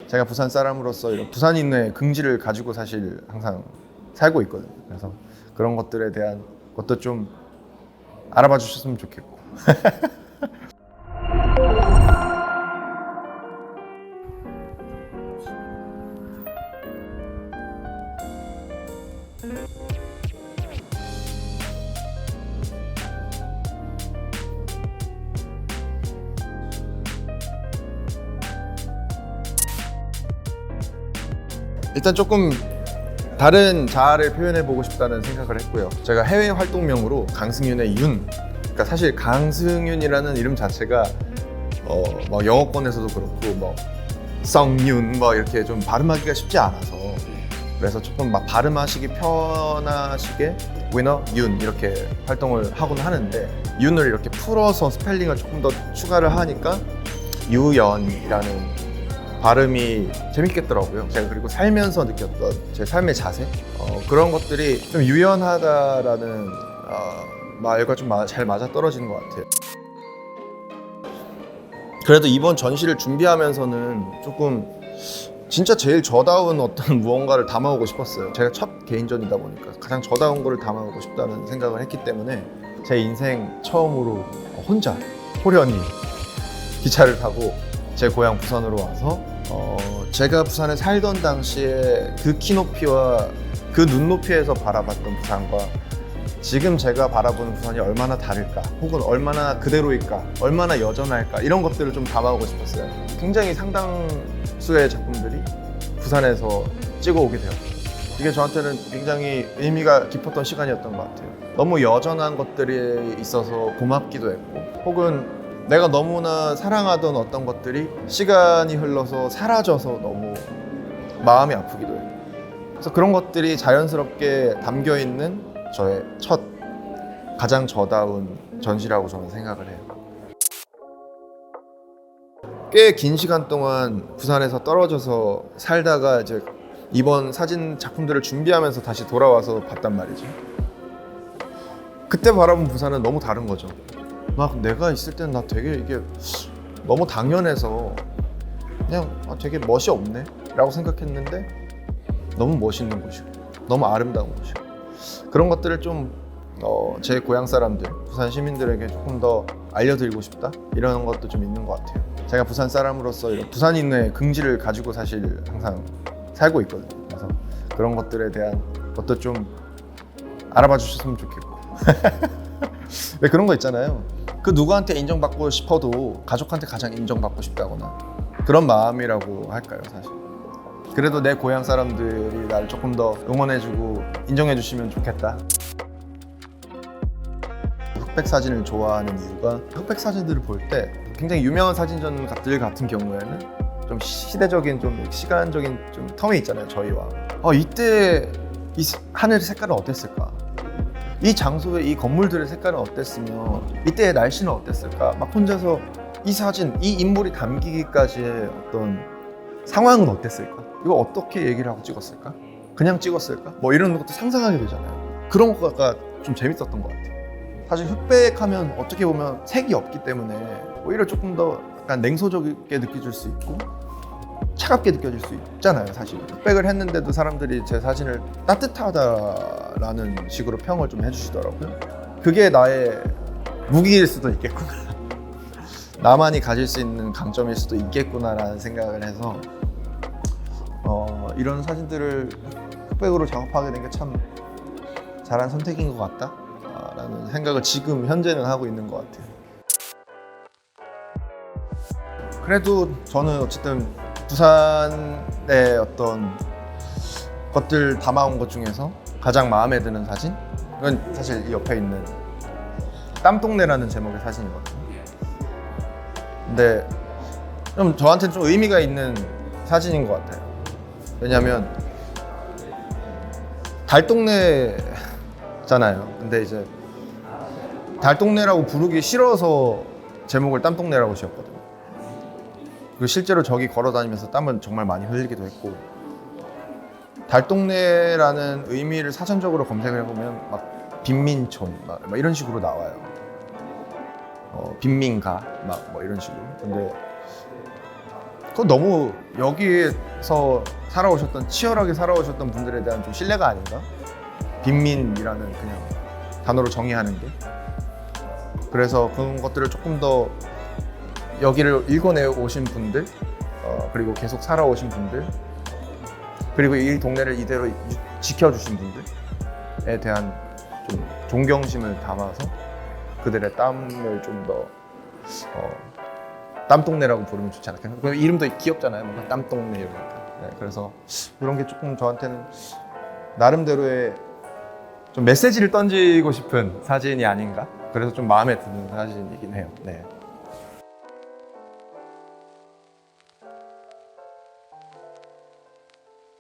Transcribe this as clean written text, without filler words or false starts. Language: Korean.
제가 부산 사람으로서 이런 부산인의 긍지를 가지고 사실 항상 살고 있거든요. 그래서 그런 것들에 대한 것도 좀 알아봐 주셨으면 좋겠고. 일단 조금 다른 자아를 표현해 보고 싶다는 생각을 했고요. 제가 해외 활동명으로 강승윤의 윤, 그러니까 사실 강승윤이라는 이름 자체가 뭐 영어권에서도 그렇고 뭐 성윤 뭐 이렇게 좀 발음하기가 쉽지 않아서, 그래서 조금 막 발음하시기 편하시게 위너 윤 이렇게 활동을 하곤 하는데, 윤을 이렇게 풀어서 스펠링을 조금 더 추가를 하니까 유연이라는 발음이 재밌겠더라고요. 제가 그리고 살면서 느꼈던 제 삶의 자세, 그런 것들이 좀 유연하다라는 말과 좀 잘 맞아떨어지는 것 같아요. 그래도 이번 전시를 준비하면서는 조금 진짜 제일 저다운 어떤 무언가를 담아오고 싶었어요. 제가 첫 개인전이다 보니까 가장 저다운 거를 담아오고 싶다는 생각을 했기 때문에 제 인생 처음으로 혼자 호련히 기차를 타고 제 고향 부산으로 와서 제가 부산에 살던 당시에 그 키높이와 그 눈높이에서 바라봤던 부산과 지금 제가 바라보는 부산이 얼마나 다를까, 혹은 얼마나 그대로일까, 얼마나 여전할까, 이런 것들을 좀 담아오고 싶었어요. 굉장히 상당수의 작품들이 부산에서 찍어오게 되었고, 이게 저한테는 굉장히 의미가 깊었던 시간이었던 것 같아요. 너무 여전한 것들이 있어서 고맙기도 했고, 혹은 내가 너무나 사랑하던 어떤 것들이 시간이 흘러서 사라져서 너무 마음이 아프기도 해요. 그래서 그런 것들이 자연스럽게 담겨있는 저의 첫 가장 저다운 전시라고 저는 생각을 해요. 꽤 긴 시간 동안 부산에서 떨어져서 살다가 이제 이번 사진 작품들을 준비하면서 다시 돌아와서 봤단 말이죠. 그때 바라본 부산은 너무 다른 거죠. 막 내가 있을 때는 나 되게 이게 너무 당연해서 그냥 되게 멋이 없네 라고 생각했는데, 너무 멋있는 곳이고 너무 아름다운 곳이고, 그런 것들을 좀 제 고향 사람들, 부산 시민들에게 조금 더 알려드리고 싶다, 이런 것도 좀 있는 것 같아요. 제가 부산 사람으로서 이런 부산인의 긍지를 가지고 사실 항상 살고 있거든요. 그래서 그런 것들에 대한 것도 좀 알아봐 주셨으면 좋겠고. 왜 그런 거 있잖아요. 그 누구한테 인정받고 싶어도 가족한테 가장 인정받고 싶다거나 그런 마음이라고 할까요, 사실. 그래도 내 고향 사람들이 나를 조금 더 응원해주고 인정해주시면 좋겠다. 흑백 사진을 좋아하는 이유가, 흑백 사진들을 볼 때 굉장히 유명한 사진전들 같은 경우에는 좀 시대적인, 좀 시간적인 좀 텀이 있잖아요, 저희와. 이때 이 하늘의 색깔은 어땠을까? 이 장소의 이 건물들의 색깔은 어땠으면 이때의 날씨는 어땠을까? 막 혼자서 이 사진, 이 인물이 담기기까지의 어떤 상황은 어땠을까? 이거 어떻게 얘기를 하고 찍었을까? 그냥 찍었을까? 뭐 이런 것도 상상하게 되잖아요. 그런 거가 좀 재밌었던 것 같아요. 사실 흑백하면 어떻게 보면 색이 없기 때문에 오히려 조금 더 약간 냉소적이게 느껴질 수 있고 차갑게 느껴질 수 있잖아요. 사실 흑백을 했는데도 사람들이 제 사진을 따뜻하다라는 식으로 평을 좀 해주시더라고요. 그게 나의 무기일 수도 있겠구나, 나만이 가질 수 있는 강점일 수도 있겠구나라는 생각을 해서 이런 사진들을 흑백으로 작업하게 된 게 참 잘한 선택인 것 같다 라는 생각을 지금 현재는 하고 있는 것 같아요. 그래도 저는 어쨌든 부산의 어떤 것들 담아온 것 중에서 가장 마음에 드는 사진? 이건 사실 이 옆에 있는 땀동네라는 제목의 사진이거든요. 근데 좀 저한테는 좀 의미가 있는 사진인 것 같아요. 왜냐면 달동네잖아요. 근데 이제 달동네라고 부르기 싫어서 제목을 땀동네라고 지었거든요. 그리고 실제로 저기 걸어 다니면서 땀은 정말 많이 흘리기도 했고, 달동네라는 의미를 사전적으로 검색을 해보면 막 빈민촌 막 이런 식으로 나와요. 빈민가 막 뭐 이런 식으로. 근데 그건 너무 여기에서 살아오셨던 치열하게 살아오셨던 분들에 대한 좀 신뢰가 아닌가? 빈민이라는 그냥 단어로 정의하는 게. 그래서 그런 것들을 조금 더 여기를 읽어내 오신 분들, 그리고 계속 살아오신 분들, 그리고 이 동네를 이대로 지켜주신 분들에 대한 좀 존경심을 담아서 그들의 땀을 좀 더 땀동네라고 부르면 좋지 않을까. 그 이름도 귀엽잖아요. 뭔가 땀동네 이런 거. 네, 그래서 이런 게 조금 저한테는 나름대로의 좀 메시지를 던지고 싶은 사진이 아닌가. 그래서 좀 마음에 드는 사진이긴 해요. 네.